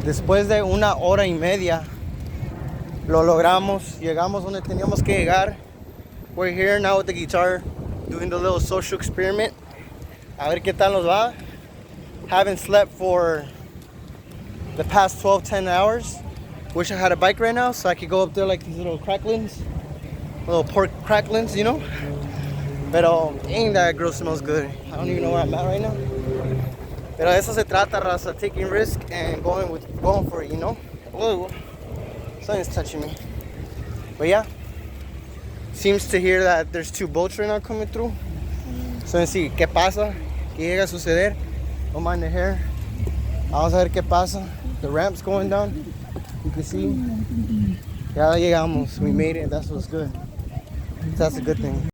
Después de 1 hora y media lo logramos. Llegamos donde teníamos que llegar. We're here now with the guitar, doing the little social experiment. A ver qué tal nos va. Haven't slept for the past 10 hours. Wish I had a bike right now so I could go up there like these little cracklings. Little pork cracklings, you know? Pero dang, that grill smells good. I don't even know where I'm at right now. Pero de eso se trata, raza. Taking risk and going for it, you know? Whoa, something's touching me. But yeah. Seems to hear that there's 2 boats right now coming through. So let's see qué pasa, qué llega a suceder. Don't mind the hair. Vamos a ver qué pasa. The ramp's going down. You can see. Ya llegamos. We made it. That's what's good. That's a good thing.